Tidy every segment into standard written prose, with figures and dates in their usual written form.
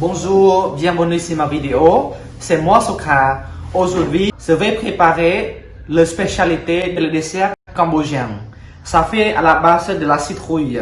Bonjour, bienvenue sur ma vidéo. C'est moi Sokha. Aujourd'hui, je vais préparer la spécialité de dessert cambodgien. Ça fait à la base de la citrouille.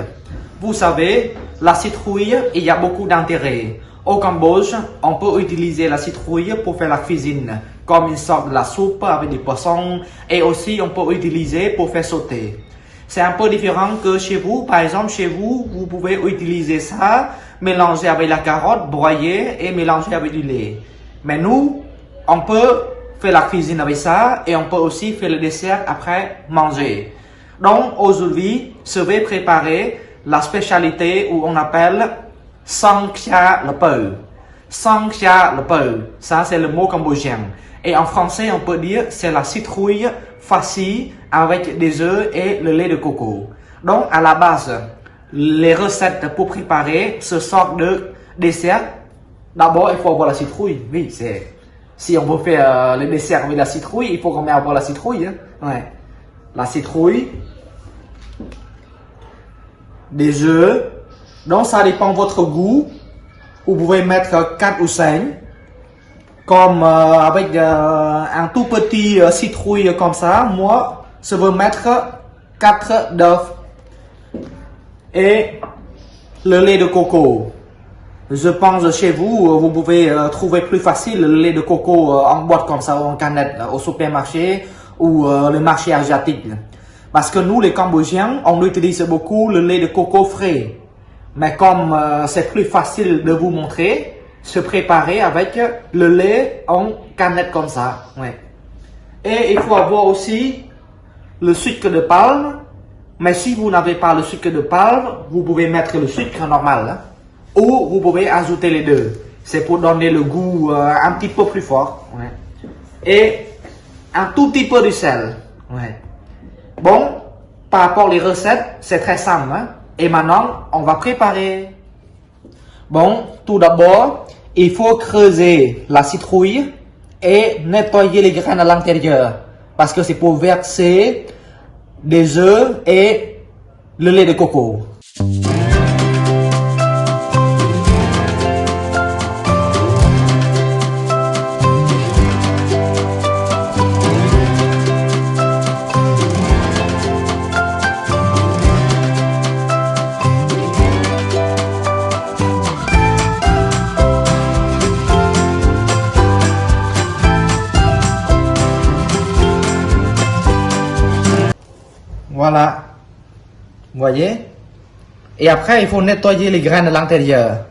Vous savez, la citrouille, il y a beaucoup d'intérêt. Au Cambodge, on peut utiliser la citrouille pour faire la cuisine, comme une sorte de la soupe avec des poissons, et aussi on peut utiliser pour faire sauter. C'est un peu différent que chez vous. Par exemple, chez vous, vous pouvez utiliser ça, mélanger avec la carotte, broyer et mélanger avec du lait. Mais nous, on peut faire la cuisine avec ça et on peut aussi faire le dessert après manger. Donc aujourd'hui, je vais préparer la spécialité où on appelle Sang Khia Le Peu. Sang Khia Le Peu, ça c'est le mot cambodgien. Et en français, on peut dire c'est la citrouille farcie avec des œufs et le lait de coco. Donc à la base, les recettes pour préparer ce sort de dessert, d'abord il faut avoir la citrouille. Oui, c'est si on veut faire le dessert avec la citrouille, il faut quand même avoir la citrouille. Hein? Ouais. La citrouille, des œufs. Donc ça dépend de votre goût. Vous pouvez mettre 4 ou 5. Comme avec un tout petit citrouille comme ça, moi je veux mettre 4 d'œufs et le lait de coco. Je pense chez vous, vous pouvez trouver plus facile le lait de coco en boîte comme ça, ou en canette, au supermarché ou le marché asiatique. Parce que nous, les Cambodgiens, on utilise beaucoup le lait de coco frais. Mais comme c'est plus facile de vous montrer, se préparer avec le lait en canette comme ça. Ouais. Et il faut avoir aussi le sucre de palme. Mais si vous n'avez pas le sucre de palme, vous pouvez mettre le sucre normal. Hein? Ou vous pouvez ajouter les deux. C'est pour donner le goût un petit peu plus fort. Ouais. Et un tout petit peu de sel. Ouais. Bon, par rapport aux recettes, c'est très simple. Hein? Et maintenant, on va préparer. Bon, tout d'abord, il faut creuser la citrouille et nettoyer les graines à l'intérieur. Parce que c'est pour verser des œufs et le lait de coco. Voilà, vous voyez. Et après, il faut nettoyer les graines à l'intérieur.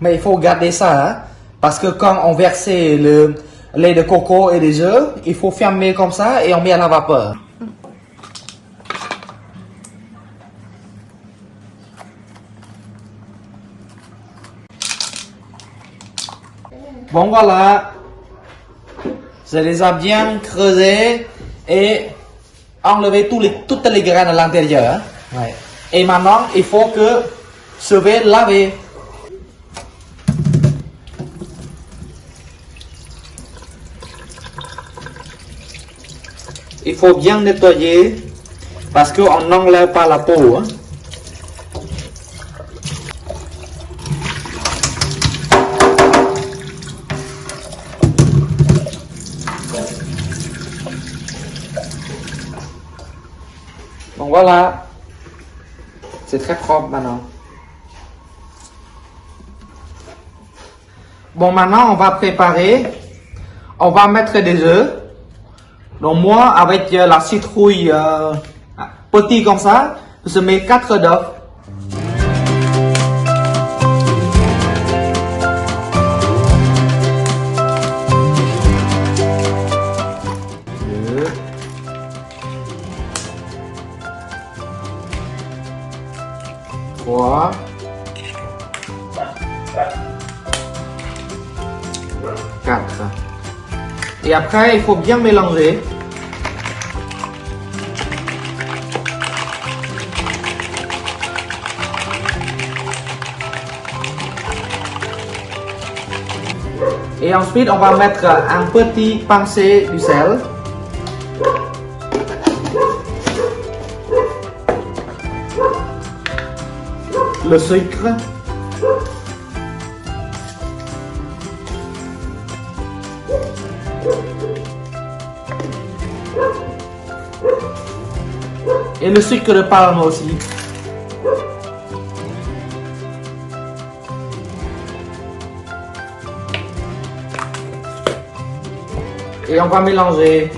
Mais il faut garder ça, hein, parce que quand on verse le lait de coco et les œufs, il faut fermer comme ça et on met à la vapeur. Bon voilà, je les ai bien creusés et enlevé toutes les graines à l'intérieur. Hein? Ouais. Et maintenant, il faut que je vais laver. Il faut bien nettoyer parce qu'on n'enlève pas la peau. Hein? Donc voilà, c'est très propre maintenant. Bon, maintenant on va préparer, on va mettre des œufs. Donc moi, avec la citrouille petit comme ça, je mets 4 d'œufs. Trois, 4. Et après, il faut bien mélanger. Et ensuite, on va mettre un petit pincée du sel. le sucre. Et le sucre de palme aussi. Et on va mélanger.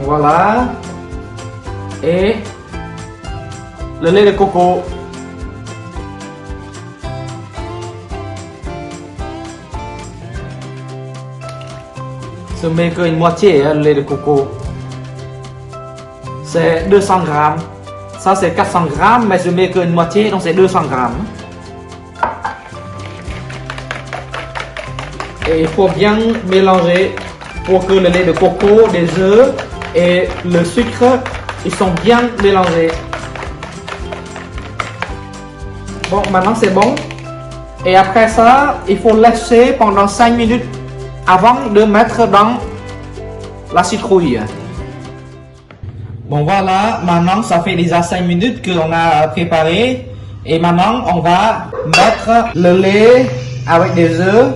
Voilà. Et le lait de coco. Je mets qu'une moitié, hein, le lait de coco. C'est 200 grammes. Ça c'est 400 grammes, mais je mets qu'une moitié, donc c'est 200 grammes. Et il faut bien mélanger pour que le lait de coco, les œufs et le sucre, ils sont bien mélangés. Bon, maintenant c'est bon. Et après ça, il faut laisser pendant 5 minutes avant de mettre dans la citrouille. Bon voilà, maintenant ça fait déjà 5 minutes qu'on a préparé. Et maintenant on va mettre le lait avec des œufs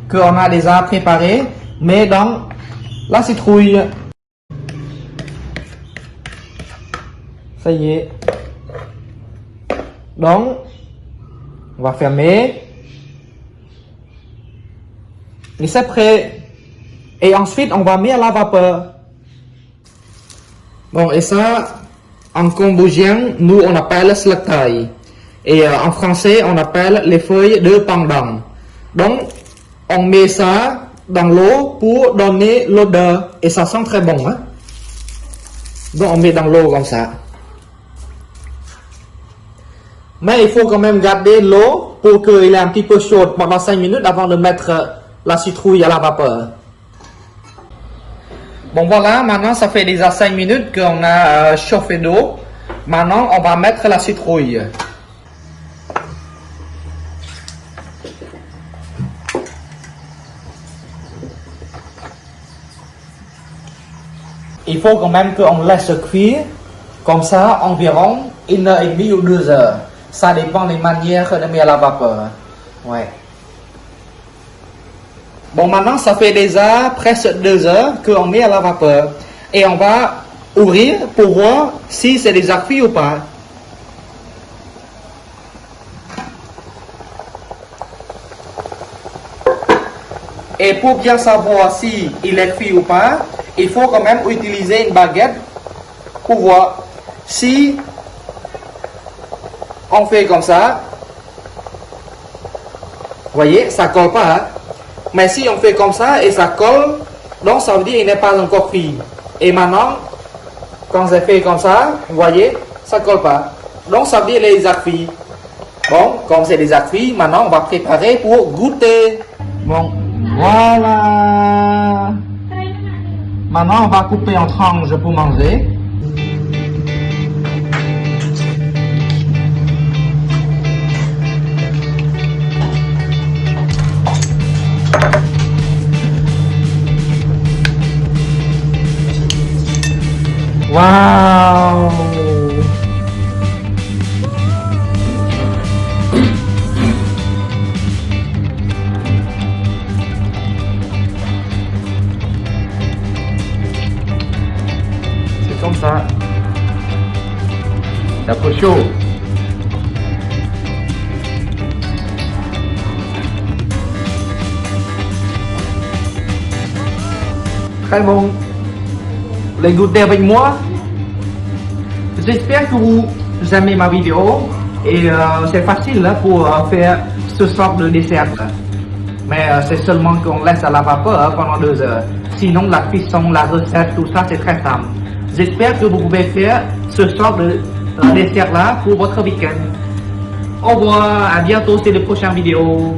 qu'on a déjà préparé, mais dans la citrouille. Ça y est. Donc, on va fermer. Et c'est prêt. Et ensuite, on va mettre à la vapeur. Bon, et ça, en cambodgien, nous on appelle slaktai. Et en français, on appelle les feuilles de pandan. Donc, on met ça dans l'eau pour donner l'odeur. Et ça sent très bon. Hein? Donc, on met dans l'eau comme ça. Mais il faut quand même garder l'eau pour qu'il ait un petit peu chaude pendant 5 minutes avant de mettre la citrouille à la vapeur. Bon voilà, maintenant ça fait déjà 5 minutes qu'on a chauffé d'eau. Maintenant on va mettre la citrouille. Il faut quand même qu'on laisse cuire comme ça environ 1h30 ou 2 heures. Ça dépend des manières de mettre à la vapeur. Ouais. Bon, maintenant, ça fait déjà presque 2 heures qu'on met à la vapeur. Et on va ouvrir pour voir si c'est déjà cuit ou pas. Et pour bien savoir si il est cuit ou pas, il faut quand même utiliser une baguette pour voir. Si on fait comme ça, vous voyez, ça colle pas. Hein? Mais si on fait comme ça et ça colle, donc ça veut dire qu'il n'est pas encore cuit. Et maintenant, quand c'est fait comme ça, vous voyez, ça colle pas. Donc ça veut dire qu'il est déjà cuit. Bon, comme c'est déjà cuit, maintenant on va préparer pour goûter. Bon, voilà. Maintenant on va couper en tranches pour manger. Waouh! C'est comme ça. C'est un peu chaud. Très bon. Vous voulez goûter avec moi? J'espère que vous aimez ma vidéo et c'est facile hein, pour faire ce sort de dessert. Mais c'est seulement qu'on laisse à la vapeur pendant 2 heures. Sinon la cuisson, la recette, tout ça c'est très simple. J'espère que vous pouvez faire ce sort de dessert là pour votre week-end. Au revoir, à bientôt, c'est les prochaines vidéos.